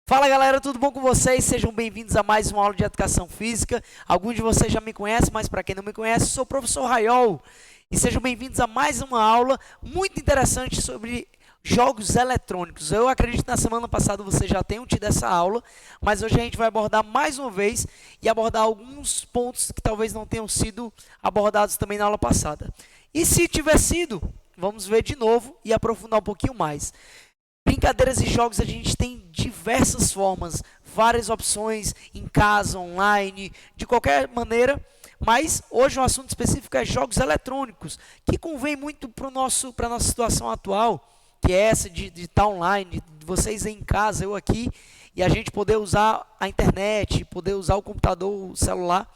Fala galera, tudo bom com vocês? Sejam bem-vindos a mais uma aula de Educação Física. Alguns de vocês já me conhecem, mas para quem não me conhece, sou o professor Raiol. E sejam bem-vindos a mais uma aula muito interessante sobre jogos eletrônicos. Eu acredito que na semana passada vocês já tenham tido essa aula, mas hoje a gente vai abordar mais uma vez e abordar alguns pontos que talvez não tenham sido abordados também na aula passada. E se tiver sido, vamos ver de novo e aprofundar um pouquinho mais. Brincadeiras e jogos a gente tem diversas formas, várias opções em casa, online, de qualquer maneira, mas hoje o assunto específico é jogos eletrônicos, que convém muito para a nossa situação atual, que é essa de estar online, de vocês em casa, eu aqui, e a gente poder usar a internet, poder usar o computador, o celular,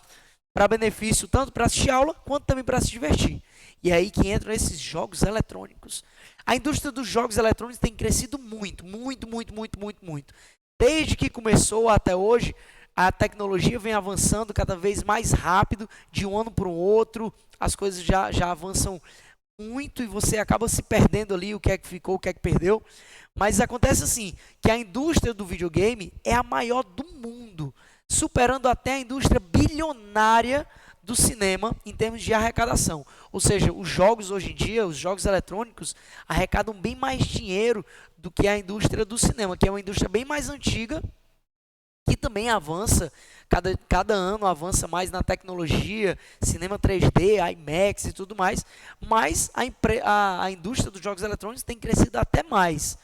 para benefício tanto para assistir aula, quanto também para se divertir. E é aí que entram esses jogos eletrônicos. A indústria dos jogos eletrônicos tem crescido muito, muito, muito, muito, muito, muito. Desde que começou até hoje, a tecnologia vem avançando cada vez mais rápido, de um ano para o outro, as coisas já avançam muito e você acaba se perdendo ali, o que é que ficou, o que é que perdeu. Mas acontece assim, que a indústria do videogame é a maior do mundo, superando até a indústria bilionária do cinema em termos de arrecadação. Ou seja, os jogos hoje em dia, os jogos eletrônicos, arrecadam bem mais dinheiro do que a indústria do cinema, que é uma indústria bem mais antiga, que também avança, cada ano avança mais na tecnologia, cinema 3D, IMAX e tudo mais, mas a indústria dos jogos eletrônicos tem crescido até mais.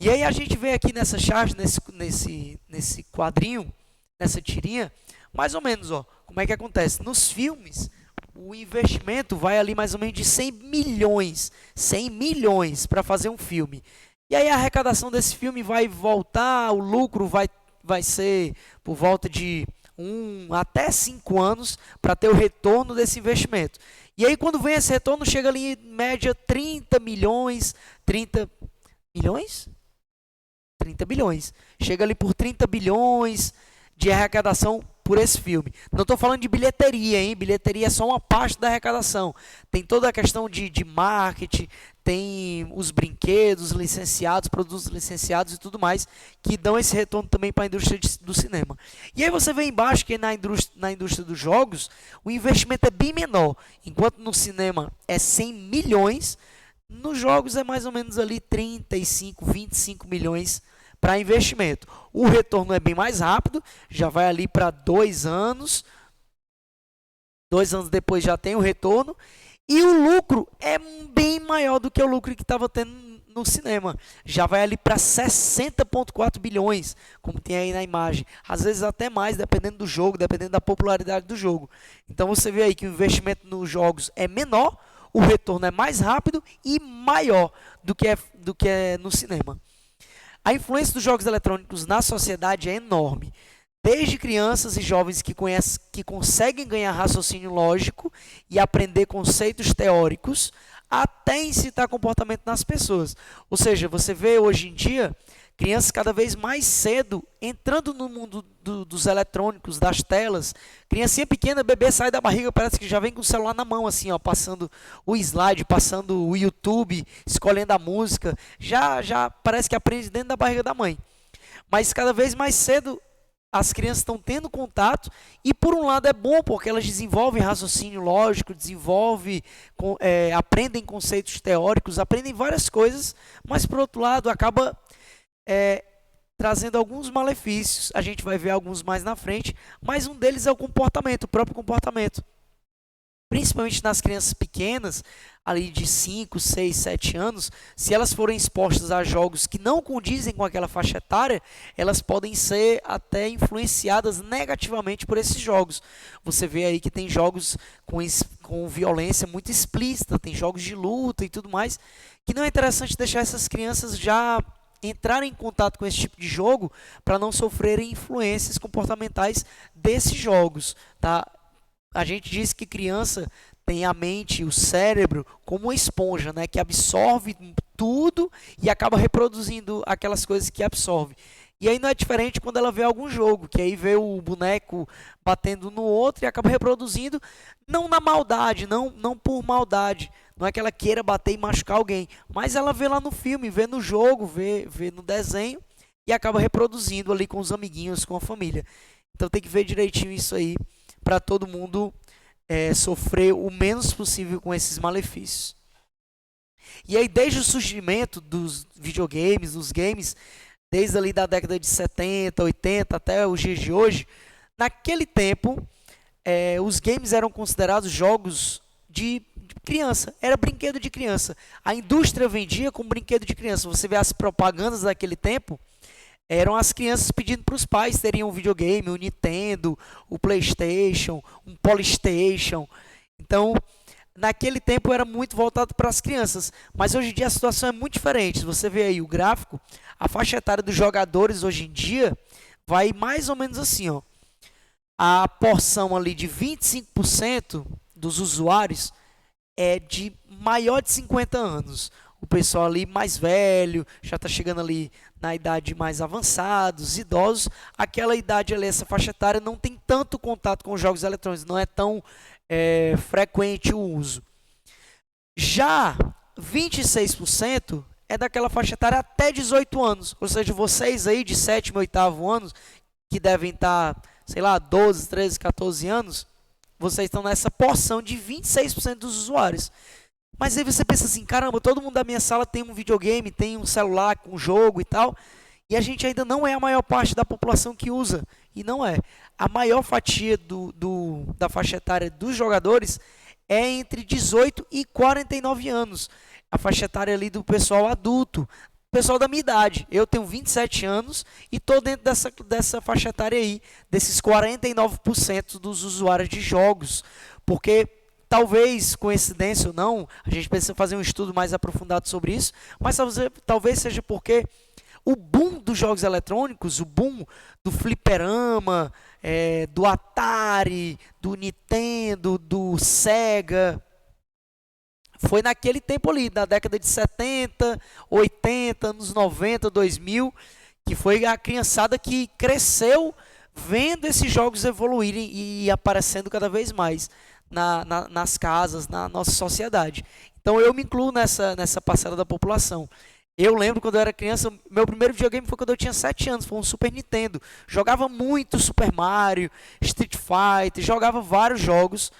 E aí a gente vê aqui nessa charge, nesse quadrinho, nessa tirinha, mais ou menos, ó, como é que acontece? Nos filmes, o investimento vai ali mais ou menos de 100 milhões para fazer um filme. E aí a arrecadação desse filme vai voltar, o lucro vai ser por volta de 1 até 5 anos para ter o retorno desse investimento. E aí quando vem esse retorno, chega ali em média 30 milhões, 30 milhões? 30 bilhões. Chega ali por 30 bilhões de arrecadação por esse filme. Não estou falando de bilheteria, hein? Bilheteria é só uma parte da arrecadação. Tem toda a questão de marketing, tem os brinquedos licenciados, produtos licenciados e tudo mais, que dão esse retorno também para a indústria do cinema. E aí você vê embaixo que na indústria dos jogos, o investimento é bem menor. Enquanto no cinema é 100 milhões, nos jogos é mais ou menos ali 35, 25 milhões para investimento. O retorno é bem mais rápido, já vai ali para 2 anos. 2 anos depois já tem o retorno. E o lucro é bem maior do que o lucro que estava tendo no cinema. Já vai ali para 60,4 bilhões, como tem aí na imagem. Às vezes até mais, dependendo do jogo, dependendo da popularidade do jogo. Então você vê aí que o investimento nos jogos é menor, o retorno é mais rápido e maior do que é no cinema. A influência dos jogos eletrônicos na sociedade é enorme. Desde crianças e jovens que conseguem ganhar raciocínio lógico e aprender conceitos teóricos, até incitar comportamento nas pessoas. Ou seja, você vê hoje em dia crianças cada vez mais cedo entrando no mundo dos eletrônicos, das telas. Criancinha pequena, bebê sai da barriga, parece que já vem com o celular na mão, assim, ó, passando o slide, passando o YouTube, escolhendo a música. Já parece que aprende dentro da barriga da mãe. Mas cada vez mais cedo as crianças estão tendo contato e por um lado é bom porque elas desenvolvem raciocínio lógico, aprendem conceitos teóricos, aprendem várias coisas, mas por outro lado acaba trazendo alguns malefícios. A gente vai ver alguns mais na frente, mas um deles é o comportamento, o próprio comportamento. Principalmente nas crianças pequenas, ali de 5, 6, 7 anos, se elas forem expostas a jogos que não condizem com aquela faixa etária, elas podem ser até influenciadas negativamente por esses jogos. Você vê aí que tem jogos com violência muito explícita, tem jogos de luta e tudo mais, que não é interessante deixar essas crianças já entrarem em contato com esse tipo de jogo para não sofrerem influências comportamentais desses jogos, tá? A gente diz que criança tem a mente, o cérebro, como uma esponja, né, que absorve tudo e acaba reproduzindo aquelas coisas que absorve. E aí não é diferente quando ela vê algum jogo, que aí vê o boneco batendo no outro e acaba reproduzindo, não na maldade, não por maldade, não é que ela queira bater e machucar alguém, mas ela vê lá no filme, vê no jogo, vê no desenho e acaba reproduzindo ali com os amiguinhos, com a família. Então tem que ver direitinho isso aí para todo mundo sofrer o menos possível com esses malefícios. E aí, desde o surgimento dos videogames, dos games, desde ali da década de 70, 80 até os dias de hoje, naquele tempo, os games eram considerados jogos de criança, era brinquedo de criança. A indústria vendia como brinquedo de criança. Você vê as propagandas daquele tempo, eram as crianças pedindo para os pais terem um videogame, um Nintendo, o PlayStation, um Polystation. Então, naquele tempo era muito voltado para as crianças, mas hoje em dia a situação é muito diferente. Você vê aí o gráfico, a faixa etária dos jogadores hoje em dia vai mais ou menos assim, ó. A porção ali de 25% dos usuários é de maior de 50 anos. O pessoal ali mais velho, já está chegando ali na idade mais avançada, os idosos, aquela idade ali, essa faixa etária não tem tanto contato com os jogos eletrônicos, não é tão frequente o uso. Já 26% é daquela faixa etária até 18 anos, ou seja, vocês aí de 7º, 8º anos, que devem estar, sei lá, 12, 13, 14 anos, vocês estão nessa porção de 26% dos usuários. Mas aí você pensa assim, caramba, todo mundo da minha sala tem um videogame, tem um celular com jogo e tal, e a gente ainda não é a maior parte da população que usa. E não é. A maior fatia da faixa etária dos jogadores é entre 18 e 49 anos. A faixa etária ali do pessoal adulto, pessoal da minha idade. Eu tenho 27 anos e estou dentro dessa faixa etária aí, desses 49% dos usuários de jogos. Porque talvez, coincidência ou não, a gente precisa fazer um estudo mais aprofundado sobre isso, mas talvez seja porque o boom dos jogos eletrônicos, o boom do fliperama, do Atari, do Nintendo, do Sega, foi naquele tempo ali, da década de 70, 80, anos 90, 2000, que foi a criançada que cresceu vendo esses jogos evoluírem e aparecendo cada vez mais nas casas, na nossa sociedade. Então eu me incluo nessa parcela da população. Eu lembro quando eu era criança, meu primeiro videogame foi quando eu tinha 7 anos, foi um Super Nintendo. Jogava muito Super Mario, Street Fighter, jogava vários jogos.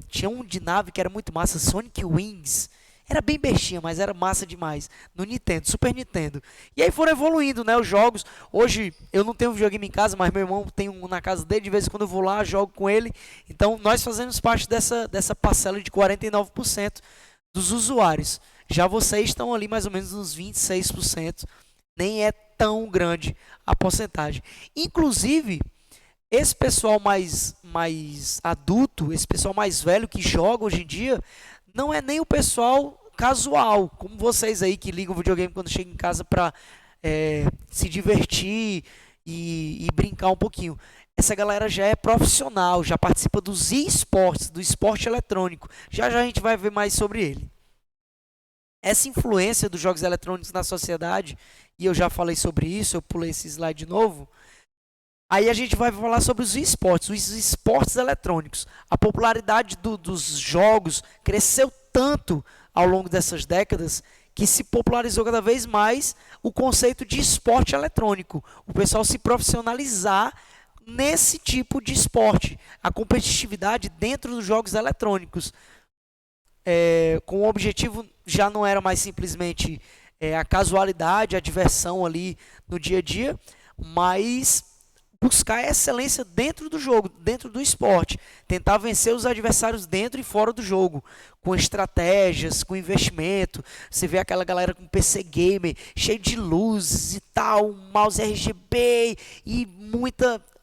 Tinha um de nave que era muito massa, Sonic Wings. Era bem bestinha, mas era massa demais. No Nintendo, Super Nintendo. E aí foram evoluindo, né, os jogos. Hoje eu não tenho um videogame em casa, mas meu irmão tem um na casa dele. De vez em quando eu vou lá, jogo com ele. Então nós fazemos parte dessa parcela de 49% dos usuários. Já vocês estão ali mais ou menos nos 26%. Nem é tão grande a porcentagem. Inclusive, esse pessoal mais adulto, esse pessoal mais velho que joga hoje em dia, não é nem o pessoal casual, como vocês aí que ligam o videogame quando chegam em casa para se divertir e brincar um pouquinho. Essa galera já é profissional, já participa dos esportes, do esporte eletrônico. Já a gente vai ver mais sobre ele. Essa influência dos jogos eletrônicos na sociedade, e eu já falei sobre isso, eu pulei esse slide de novo. Aí a gente vai falar sobre os esportes eletrônicos. A popularidade dos jogos cresceu tanto ao longo dessas décadas que se popularizou cada vez mais o conceito de esporte eletrônico. O pessoal se profissionalizar nesse tipo de esporte. A competitividade dentro dos jogos eletrônicos. Com o objetivo já não era mais simplesmente a casualidade, a diversão ali no dia a dia, mas buscar a excelência dentro do jogo, dentro do esporte, tentar vencer os adversários dentro e fora do jogo, com estratégias, com investimento. Você vê aquela galera com PC gamer, cheio de luzes e tal, um mouse RGB e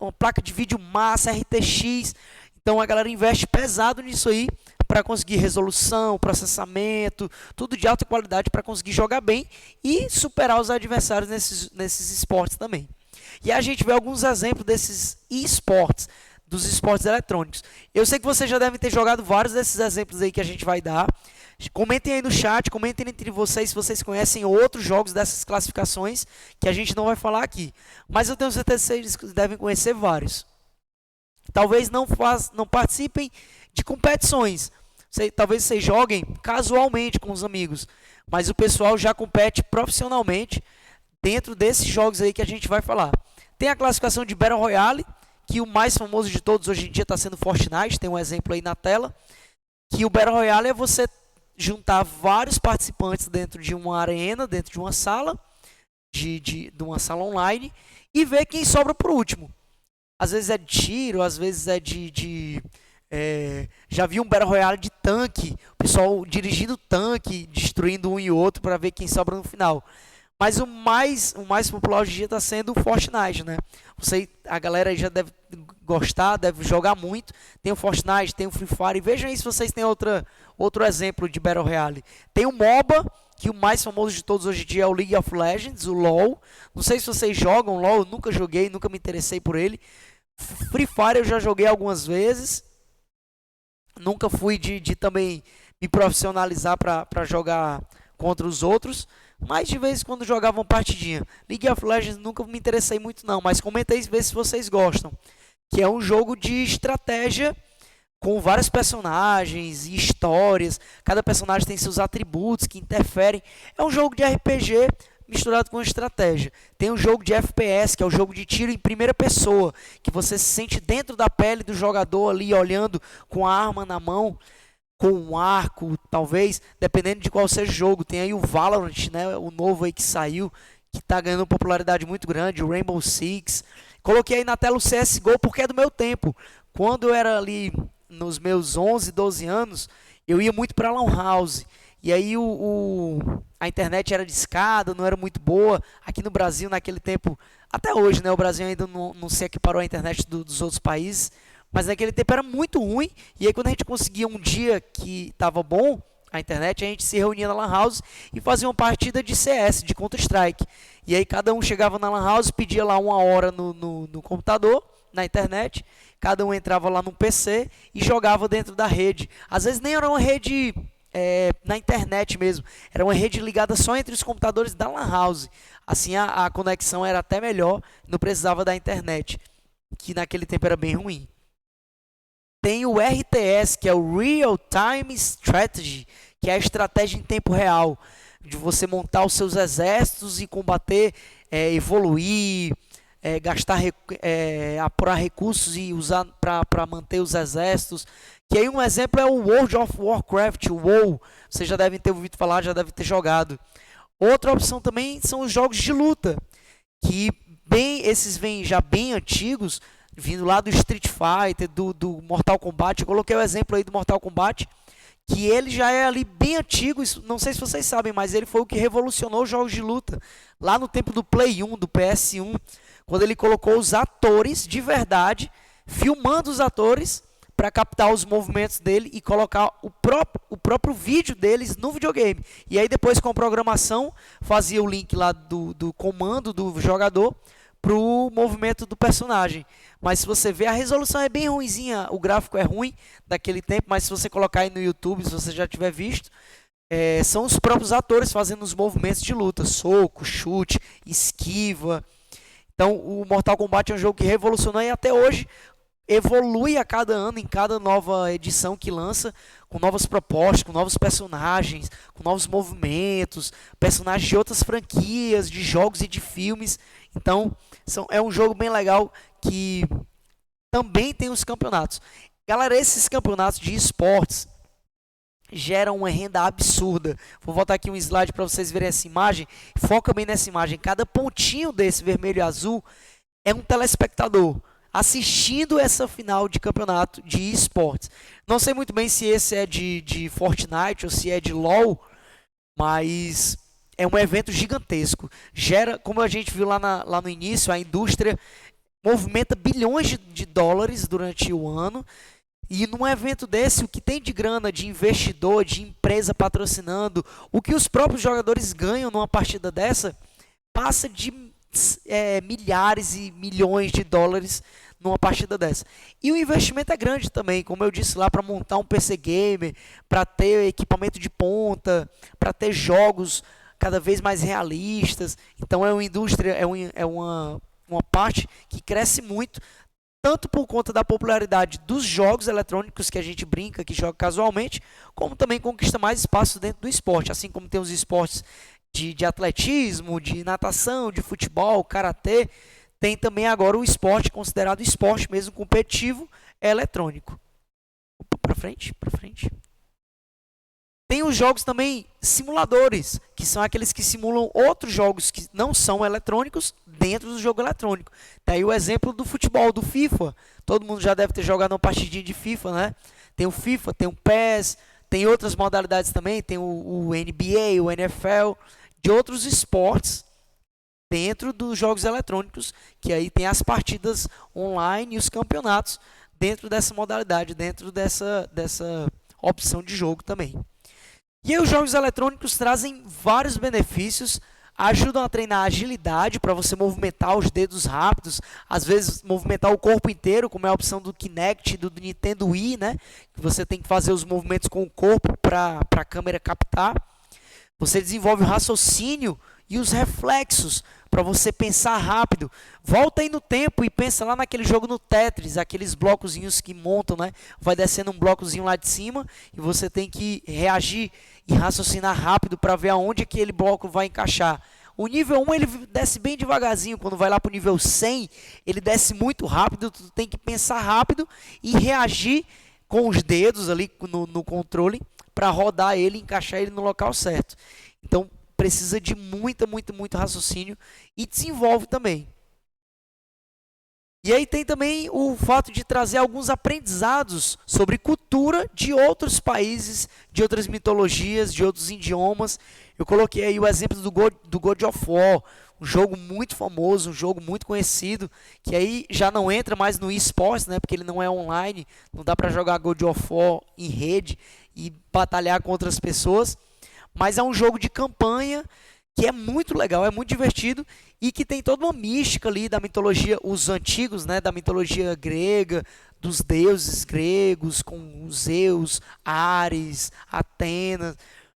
uma placa de vídeo massa, RTX. Então a galera investe pesado nisso aí para conseguir resolução, processamento, tudo de alta qualidade para conseguir jogar bem e superar os adversários nesses esportes também. E a gente vê alguns exemplos desses esportes, dos esportes eletrônicos. Eu sei que vocês já devem ter jogado vários desses exemplos aí que a gente vai dar. Comentem aí no chat, comentem entre vocês se vocês conhecem outros jogos dessas classificações que a gente não vai falar aqui. Mas eu tenho certeza que vocês devem conhecer vários. Talvez não participem de competições. Talvez vocês joguem casualmente com os amigos. Mas o pessoal já compete profissionalmente dentro desses jogos aí que a gente vai falar. Tem a classificação de Battle Royale, que o mais famoso de todos hoje em dia está sendo Fortnite, tem um exemplo aí na tela, que o Battle Royale é você juntar vários participantes dentro de uma arena, dentro de uma sala, de uma sala online, e ver quem sobra por último. Às vezes é de tiro, às vezes é já vi um Battle Royale de tanque, o pessoal dirigindo tanque, destruindo um e outro para ver quem sobra no final. Mas o mais popular hoje em dia está sendo o Fortnite, né? A galera aí já deve gostar, deve jogar muito. Tem o Fortnite, tem o Free Fire. E vejam aí se vocês têm outro exemplo de Battle Royale. Tem o MOBA, que o mais famoso de todos hoje em dia é o League of Legends, o LoL. Não sei se vocês jogam LoL, eu nunca joguei, nunca me interessei por ele. Free Fire eu já joguei algumas vezes. Nunca fui de também me profissionalizar para jogar contra os outros, mas de vez em quando jogava uma partidinha. League of Legends nunca me interessei muito não, mas comentei ver se vocês gostam. Que é um jogo de estratégia com vários personagens e histórias. Cada personagem tem seus atributos que interferem. É um jogo de RPG misturado com estratégia. Tem um jogo de FPS, que é o jogo de tiro em primeira pessoa, que você se sente dentro da pele do jogador ali, olhando com a arma na mão, com um arco, talvez, dependendo de qual seja o jogo. Tem aí o Valorant, né, o novo aí que saiu, que está ganhando popularidade muito grande, o Rainbow Six. Coloquei aí na tela o CSGO porque é do meu tempo. Quando eu era ali nos meus 11, 12 anos, eu ia muito para Lan House. E aí a internet era discada, não era muito boa. Aqui no Brasil, naquele tempo, até hoje, né, o Brasil ainda não se equiparou à internet dos outros países. Mas naquele tempo era muito ruim, e aí quando a gente conseguia um dia que estava bom, a internet, a gente se reunia na Lan House e fazia uma partida de CS, de Counter-Strike. E aí cada um chegava na Lan House, pedia lá 1 hora no computador, na internet, cada um entrava lá no PC e jogava dentro da rede. Às vezes nem era uma rede na internet mesmo, era uma rede ligada só entre os computadores da Lan House. Assim a conexão era até melhor, não precisava da internet, que naquele tempo era bem ruim. Tem o RTS, que é o Real Time Strategy, que é a estratégia em tempo real, de você montar os seus exércitos e combater, evoluir, apurar recursos e usar para manter os exércitos. Que aí um exemplo é o World of Warcraft, o WoW. Vocês já devem ter ouvido falar, já devem ter jogado. Outra opção também são os jogos de luta, que esses vêm já bem antigos, vindo lá do Street Fighter, do Mortal Kombat. Eu coloquei o exemplo aí do Mortal Kombat, que ele já é ali bem antigo, não sei se vocês sabem, mas ele foi o que revolucionou os jogos de luta, lá no tempo do Play 1, do PS1, quando ele colocou os atores de verdade, filmando os atores, para captar os movimentos dele e colocar o próprio vídeo deles no videogame. E aí depois com a programação, fazia o link lá do comando do jogador, para o movimento do personagem. Mas se você ver, a resolução é bem ruinzinha, o gráfico é ruim daquele tempo, mas se você colocar aí no YouTube, se você já tiver visto, são os próprios atores fazendo os movimentos de luta, soco, chute, esquiva. Então o Mortal Kombat é um jogo que revolucionou e até hoje evolui a cada ano, em cada nova edição que lança, com novas propostas, com novos personagens, com novos movimentos, personagens de outras franquias, de jogos e de filmes. Então, é um jogo bem legal que também tem os campeonatos. Galera, esses campeonatos de esportes geram uma renda absurda. Vou voltar aqui um slide para vocês verem essa imagem. Foca bem nessa imagem. Cada pontinho desse vermelho e azul é um telespectador assistindo essa final de campeonato de esportes. Não sei muito bem se esse é de Fortnite ou se é de LoL, mas é um evento gigantesco. Gera, como a gente viu lá no início, a indústria movimenta bilhões de dólares durante o ano. E num evento desse, o que tem de grana de investidor, de empresa patrocinando, o que os próprios jogadores ganham numa partida dessa, passa de milhares e milhões de dólares numa partida dessa. E o investimento é grande também, como eu disse lá, para montar um PC gamer, para ter equipamento de ponta, para ter jogos cada vez mais realistas. Então é uma indústria, é uma parte que cresce muito, tanto por conta da popularidade dos jogos eletrônicos que a gente brinca, que joga casualmente, como também conquista mais espaço dentro do esporte. Assim como tem os esportes de atletismo, de natação, de futebol, karatê, tem também agora o esporte considerado esporte mesmo competitivo, é eletrônico. Opa, para frente, para frente. Tem os jogos também simuladores, que são aqueles que simulam outros jogos que não são eletrônicos dentro do jogo eletrônico. Tá aí o exemplo do futebol, do FIFA. Todo mundo já deve ter jogado uma partidinha de FIFA, né? Tem o FIFA, tem o PES, tem outras modalidades também, tem o NBA, o NFL, de outros esportes dentro dos jogos eletrônicos, que aí tem as partidas online e os campeonatos dentro dessa modalidade, dentro dessa opção de jogo também. E aí os jogos eletrônicos trazem vários benefícios, ajudam a treinar a agilidade para você movimentar os dedos rápidos, às vezes movimentar o corpo inteiro, como é a opção do Kinect do Nintendo Wii, né? Que você tem que fazer os movimentos com o corpo para a câmera captar. Você desenvolve o raciocínio e os reflexos para você pensar rápido. Volta aí no tempo e pensa lá naquele jogo no Tetris, aqueles blocozinhos que montam, né? Vai descendo um blocozinho lá de cima e você tem que reagir e raciocinar rápido para ver aonde aquele bloco vai encaixar. O nível 1 ele desce bem devagarzinho, quando vai lá para o nível 100, ele desce muito rápido, tu tem que pensar rápido e reagir com os dedos ali no controle para rodar ele e encaixar ele no local certo. Então, precisa de muito raciocínio e desenvolve também. E aí tem também o fato de trazer alguns aprendizados sobre cultura de outros países, de outras mitologias, de outros idiomas. Eu coloquei aí o exemplo do God of War, um jogo muito famoso, um jogo muito conhecido, que aí já não entra mais no eSports, né, porque ele não é online, não dá para jogar God of War em rede e batalhar com outras pessoas. Mas é um jogo de campanha que é muito legal, é muito divertido e que tem toda uma mística ali da mitologia, os antigos, né, da mitologia grega, dos deuses gregos, com Zeus, Ares, Atenas.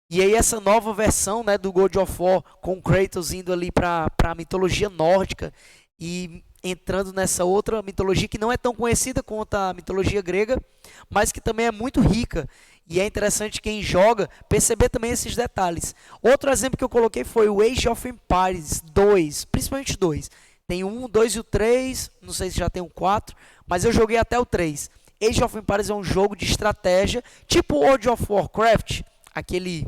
E aí essa nova versão, né, do God of War, com Kratos indo ali para a mitologia nórdica e entrando nessa outra mitologia que não é tão conhecida quanto a mitologia grega, mas que também é muito rica. E é interessante quem joga perceber também esses detalhes. Outro exemplo que eu coloquei foi o Age of Empires 2, principalmente o 2. Tem o 1, 2 e o 3, não sei se já tem o 4, mas eu joguei até o 3. Age of Empires é um jogo de estratégia, tipo World of Warcraft, aquele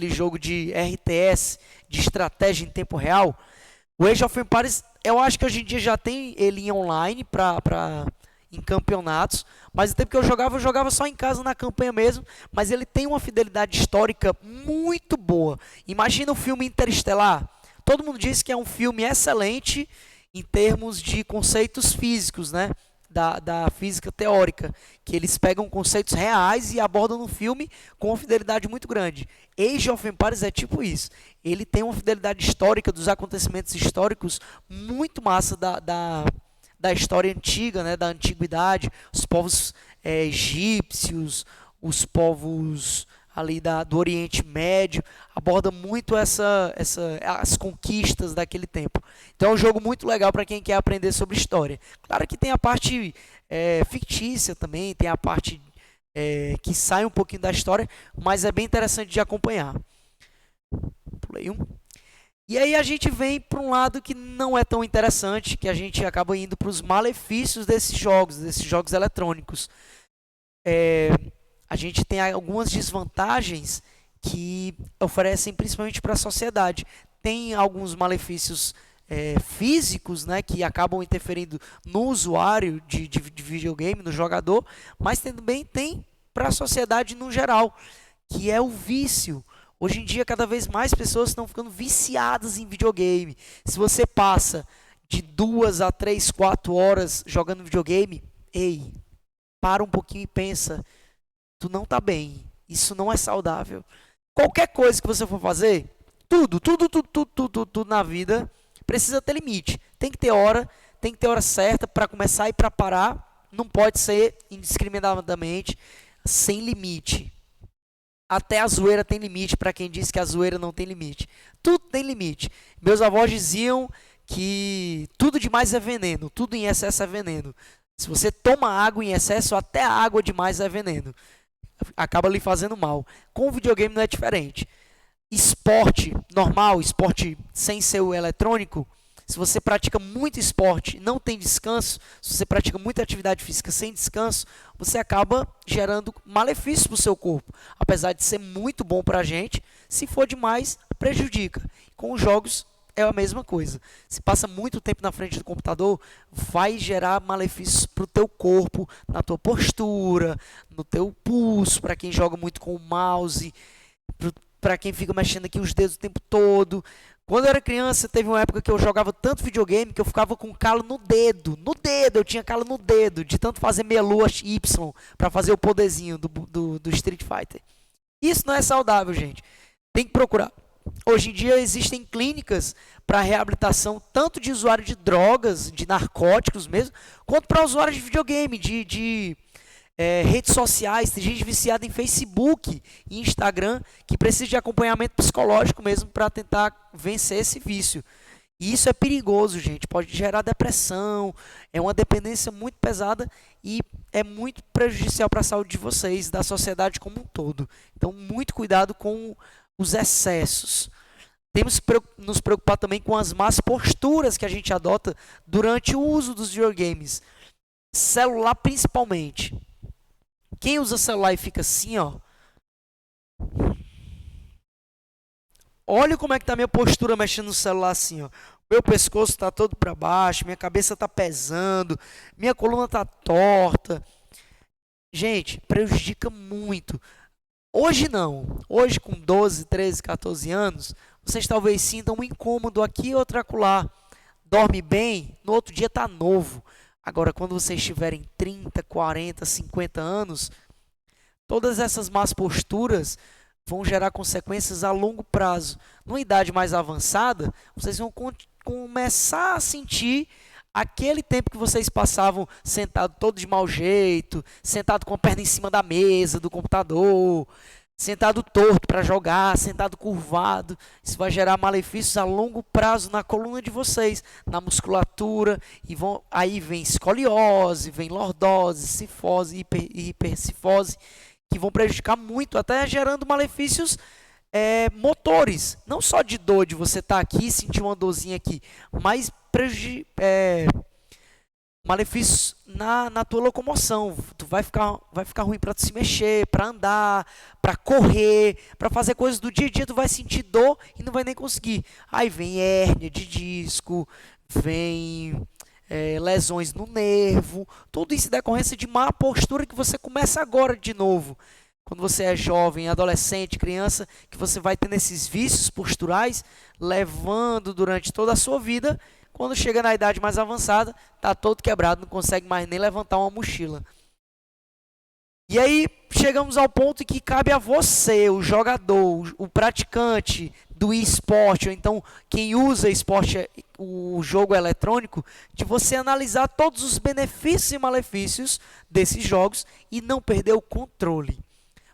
jogo de RTS, de estratégia em tempo real. O Age of Empires, eu acho que hoje em dia já tem ele em online em campeonatos, mas no tempo que eu jogava só em casa na campanha mesmo, mas ele tem uma fidelidade histórica muito boa. Imagina o filme Interestelar. Todo mundo diz que é um filme excelente em termos de conceitos físicos, né? Da física teórica, que eles pegam conceitos reais e abordam no filme com uma fidelidade muito grande. Age of Empires é tipo isso. Ele tem uma fidelidade histórica dos acontecimentos históricos muito massa da história antiga, né, da antiguidade, os povos egípcios, os povos ali do Oriente Médio, aborda muito as conquistas daquele tempo. Então é um jogo muito legal para quem quer aprender sobre história. Claro que tem a parte fictícia também, tem a parte que sai um pouquinho da história, mas é bem interessante de acompanhar. Pulei um. E aí a gente vem para um lado que não é tão interessante, que a gente acaba indo para os malefícios desses jogos eletrônicos. A gente tem algumas desvantagens que oferecem principalmente para a sociedade. Tem alguns malefícios físicos, né, que acabam interferindo no usuário de videogame, no jogador, mas também tem para a sociedade no geral, que é o vício. Hoje em dia, cada vez mais pessoas estão ficando viciadas em videogame. Se você passa de 2 a 3, 4 horas jogando videogame, ei, para um pouquinho e pensa, tu não está bem, isso não é saudável. Qualquer coisa que você for fazer, tudo na vida precisa ter limite. Tem que ter hora certa para começar e para parar. Não pode ser indiscriminadamente, sem limite. Até a zoeira tem limite, para quem diz que a zoeira não tem limite. Tudo tem limite. Meus avós diziam que tudo demais é veneno, tudo em excesso é veneno. Se você toma água em excesso, até a água demais é veneno. Acaba lhe fazendo mal. Com o videogame não é diferente. esporte normal, esporte sem ser o eletrônico, se você pratica muito esporte e não tem descanso, se você pratica muita atividade física sem descanso, você acaba gerando malefícios para o seu corpo. Apesar de ser muito bom para a gente, se for demais, prejudica. Com os jogos é a mesma coisa. Se passa muito tempo na frente do computador, vai gerar malefícios para o teu corpo, na tua postura, no teu pulso, para quem joga muito com o mouse, para quem fica mexendo aqui os dedos o tempo todo. Quando eu era criança, teve uma época que eu jogava tanto videogame que eu ficava com calo no dedo. No dedo, eu tinha calo no dedo, de tanto fazer meia lua Y para fazer o poderzinho do Street Fighter. Isso não é saudável, gente. Tem que procurar. Hoje em dia existem clínicas para reabilitação tanto de usuário de drogas, de narcóticos mesmo, quanto para usuários de videogame, de redes sociais. Tem gente viciada em Facebook e Instagram que precisa de acompanhamento psicológico mesmo para tentar vencer esse vício. E isso é perigoso, gente. Pode gerar depressão, é uma dependência muito pesada e é muito prejudicial para a saúde de vocês, da sociedade como um todo. Então, muito cuidado com os excessos. Temos que nos preocupar também com as más posturas que a gente adota durante o uso dos videogames. Celular principalmente. Quem usa celular e fica assim, ó. Olha como é que tá a minha postura mexendo no celular assim, ó. Meu pescoço está todo para baixo, minha cabeça está pesando, minha coluna está torta. Gente, prejudica muito. Hoje não. Hoje com 12, 13, 14 anos, vocês talvez sintam um incômodo aqui e outro acolá. Dorme bem, no outro dia está novo. Agora, quando vocês tiverem 30, 40, 50 anos, todas essas más posturas vão gerar consequências a longo prazo. Numa idade mais avançada, vocês vão começar a sentir aquele tempo que vocês passavam sentado todo de mau jeito, sentado com a perna em cima da mesa, do computador, sentado torto para jogar, sentado curvado. Isso vai gerar malefícios a longo prazo na coluna de vocês, na musculatura, e aí vem escoliose, vem lordose, cifose, hipercifose, que vão prejudicar muito, até gerando malefícios motores, não só de dor de você estar aqui, sentir uma dorzinha aqui, mas malefícios na tua locomoção. Tu vai ficar ruim para se mexer, para andar, para correr, para fazer coisas do dia a dia. Tu vai sentir dor e não vai nem conseguir. Aí vem hérnia de disco, vem lesões no nervo. Tudo isso é decorrência de má postura que você começa agora de novo. Quando você é jovem, adolescente, criança, que você vai tendo esses vícios posturais, levando durante toda a sua vida. Quando chega na idade mais avançada, está todo quebrado, não consegue mais nem levantar uma mochila. E aí chegamos ao ponto em que cabe a você, o jogador, o praticante do esporte, ou então quem usa esporte, o jogo eletrônico, de você analisar todos os benefícios e malefícios desses jogos e não perder o controle.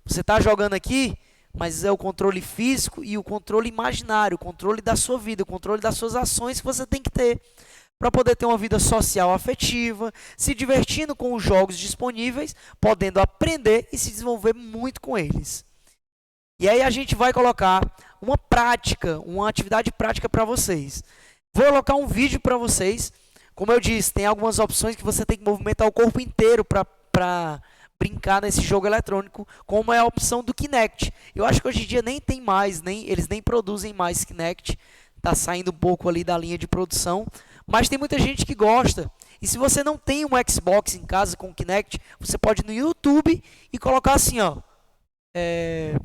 Você está jogando aqui, mas é o controle físico e o controle imaginário, o controle da sua vida, o controle das suas ações que você tem que ter para poder ter uma vida social afetiva, se divertindo com os jogos disponíveis, podendo aprender e se desenvolver muito com eles. E aí a gente vai colocar uma prática, uma atividade prática para vocês. Vou colocar um vídeo para vocês. Como eu disse, tem algumas opções que você tem que movimentar o corpo inteiro para brincar nesse jogo eletrônico, como é a opção do Kinect. Eu acho que hoje em dia nem tem mais, eles nem produzem mais Kinect. Está saindo um pouco ali da linha de produção, mas tem muita gente que gosta. E se você não tem um Xbox em casa com Kinect, você pode ir no YouTube e colocar assim, ó,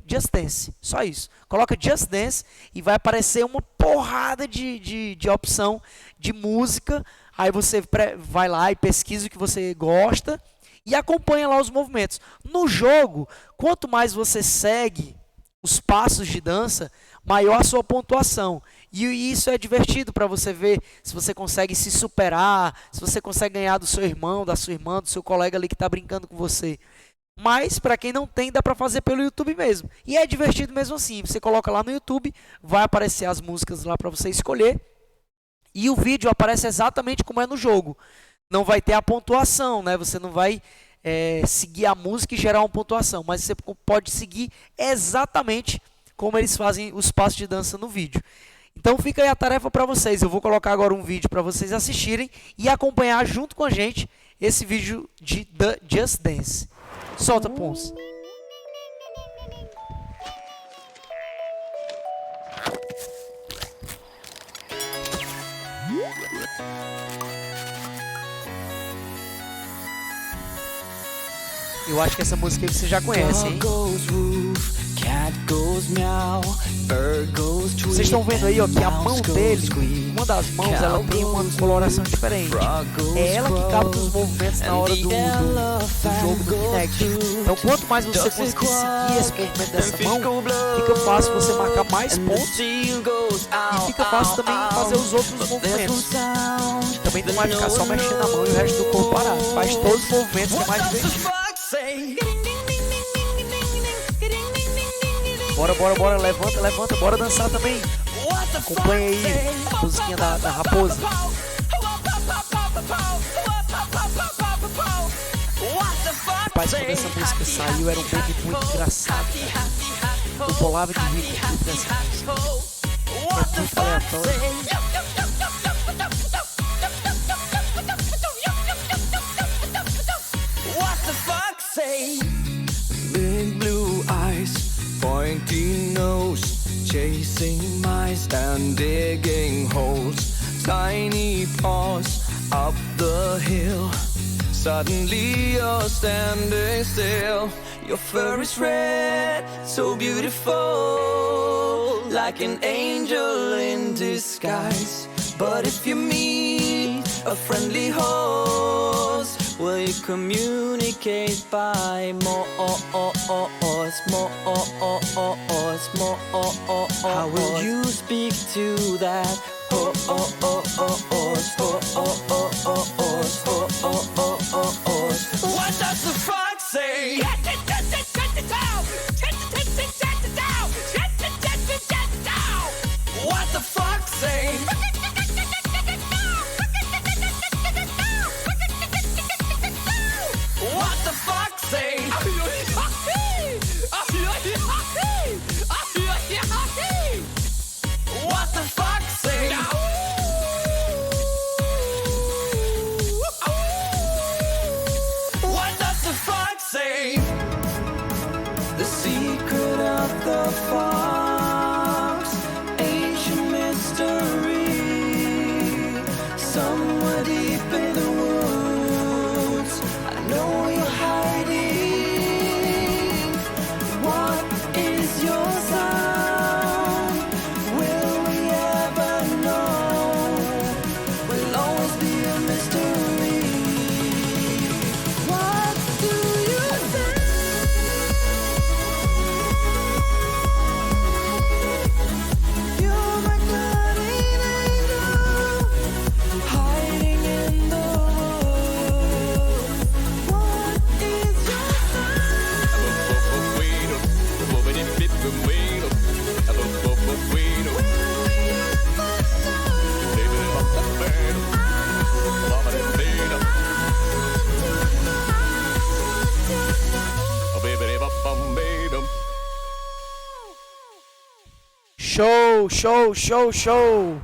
Just Dance, só isso. Coloca Just Dance e vai aparecer uma porrada de opção de música. Aí você vai lá e pesquisa o que você gosta e acompanha lá os movimentos. No jogo, quanto mais você segue os passos de dança, maior a sua pontuação. E isso é divertido para você ver se você consegue se superar, se você consegue ganhar do seu irmão, da sua irmã, do seu colega ali que está brincando com você. Mas para quem não tem, dá para fazer pelo YouTube mesmo. E é divertido mesmo assim. Você coloca lá no YouTube, vai aparecer as músicas lá para você escolher. E o vídeo aparece exatamente como é no jogo. Não vai ter a pontuação, né? Você não vai seguir a música e gerar uma pontuação. Mas você pode seguir exatamente como eles fazem os passos de dança no vídeo. Então fica aí a tarefa para vocês. Eu vou colocar agora um vídeo para vocês assistirem e acompanhar junto com a gente esse vídeo de The Just Dance. Solta, Pons. Eu acho que essa música aí você já conhece, hein? Vocês estão vendo aí, ó, que a mão dele, uma das mãos, ela tem uma coloração diferente. É ela que capta os movimentos na hora do jogo do Kinect. Então, quanto mais você conseguir seguir esse movimento dessa mão, fica fácil você marcar mais pontos e fica fácil também fazer os outros movimentos. Também não vai ficar só mexendo a mão e o resto do corpo parado. Faz todos os movimentos, que é mais divertido. Bora, levanta, bora dançar também. Acompanha aí a musiquinha da raposa. Rapaz, quando essa música saiu, era um meme muito engraçado, cara. Eu bolava de rir com tudo dessa música. É muito aleatório. Big blue eyes, pointy nose, chasing mice and digging holes. Tiny paws up the hill. Suddenly you're standing still. Your fur is red, so beautiful, like an angel in disguise. But if you meet a friendly host, will you communicate by more? How will you speak to that? What does the fox say? What the fox say? What the fox say? What the fox say? What does the fox say? The secret of the fox, ancient mystery, somewhere deep in the woods. I know you're hiding. What is your sound? Will we ever know? Will always be a mystery. What do you say? You're my guardian angel, hiding in the woods. What is your Show!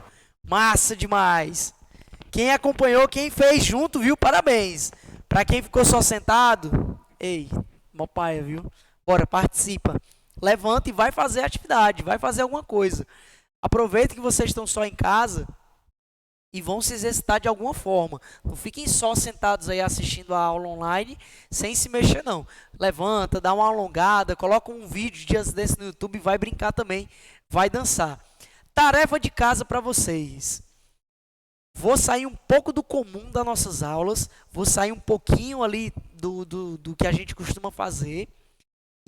Massa demais! Quem acompanhou, quem fez junto, viu? Parabéns! Pra quem ficou só sentado, ei, mó paia, viu? Bora, participa! Levanta e vai fazer atividade, vai fazer alguma coisa. Aproveita que vocês estão só em casa e vão se exercitar de alguma forma. Não fiquem só sentados aí assistindo a aula online sem se mexer, não. Levanta, dá uma alongada, coloca um vídeo de dias desse no YouTube e vai brincar também, vai dançar. Tarefa de casa para vocês. Vou sair um pouco do comum das nossas aulas, vou sair um pouquinho ali do que a gente costuma fazer.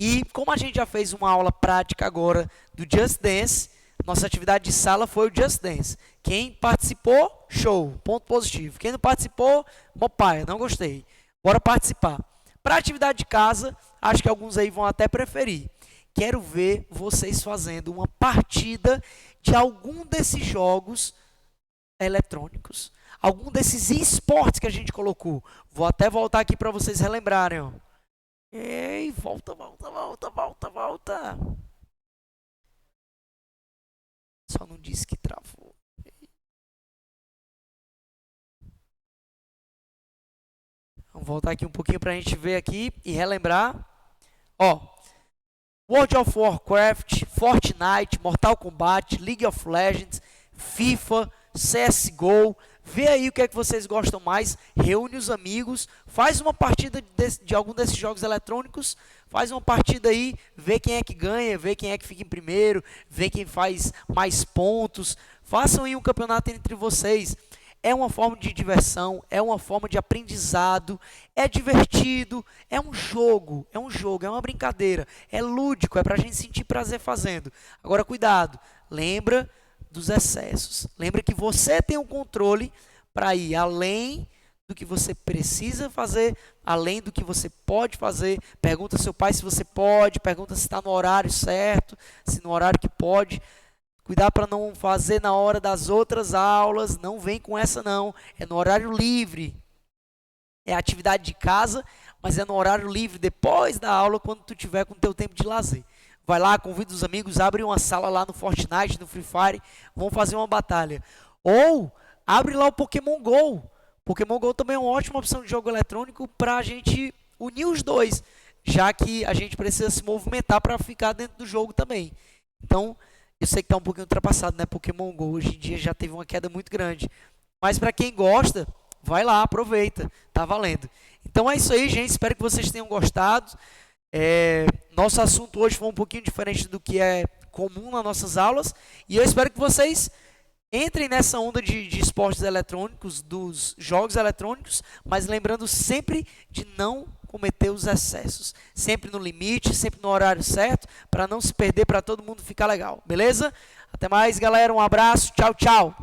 E como a gente já fez uma aula prática agora do Just Dance, nossa atividade de sala foi o Just Dance. Quem participou, show, ponto positivo. Quem não participou, mopaia, não gostei. Bora participar. Para atividade de casa, acho que alguns aí vão até preferir. Quero ver vocês fazendo uma partida de algum desses jogos eletrônicos. Algum desses esportes que a gente colocou. Vou até voltar aqui para vocês relembrarem. Ó. Ei, volta. Só não disse que travou. Vamos voltar aqui um pouquinho para a gente ver aqui e relembrar. Ó, World of Warcraft, Fortnite, Mortal Kombat, League of Legends, FIFA, CSGO. Vê aí o que é que vocês gostam mais, reúne os amigos, faz uma partida de algum desses jogos eletrônicos, faz uma partida aí, vê quem é que ganha, vê quem é que fica em primeiro, vê quem faz mais pontos. Façam aí um campeonato entre vocês. É uma forma de diversão, é uma forma de aprendizado, é divertido, é um jogo, é uma brincadeira, é lúdico, é para a gente sentir prazer fazendo. Agora, cuidado, lembra dos excessos. Lembra que você tem um controle para ir além do que você precisa fazer, além do que você pode fazer. Pergunta ao seu pai se você pode, pergunta se está no horário certo, se no horário que pode. Cuidar para não fazer na hora das outras aulas, não vem com essa não, é no horário livre. É atividade de casa, mas é no horário livre, depois da aula, quando tu tiver com o teu tempo de lazer. Vai lá, convida os amigos, abre uma sala lá no Fortnite, no Free Fire, vão fazer uma batalha. Ou, abre lá o Pokémon GO. Pokémon GO também é uma ótima opção de jogo eletrônico para a gente unir os dois, já que a gente precisa se movimentar para ficar dentro do jogo também. Então, eu sei que está um pouquinho ultrapassado, né? Pokémon GO hoje em dia já teve uma queda muito grande. Mas para quem gosta, vai lá, aproveita, tá valendo. Então é isso aí, gente. Espero que vocês tenham gostado. Nosso assunto hoje foi um pouquinho diferente do que é comum nas nossas aulas. E eu espero que vocês entrem nessa onda de esportes eletrônicos, dos jogos eletrônicos, mas lembrando sempre de não cometer os excessos. Sempre no limite, sempre no horário certo, para não se perder, para todo mundo ficar legal. Beleza? Até mais, galera. Um abraço. Tchau, tchau.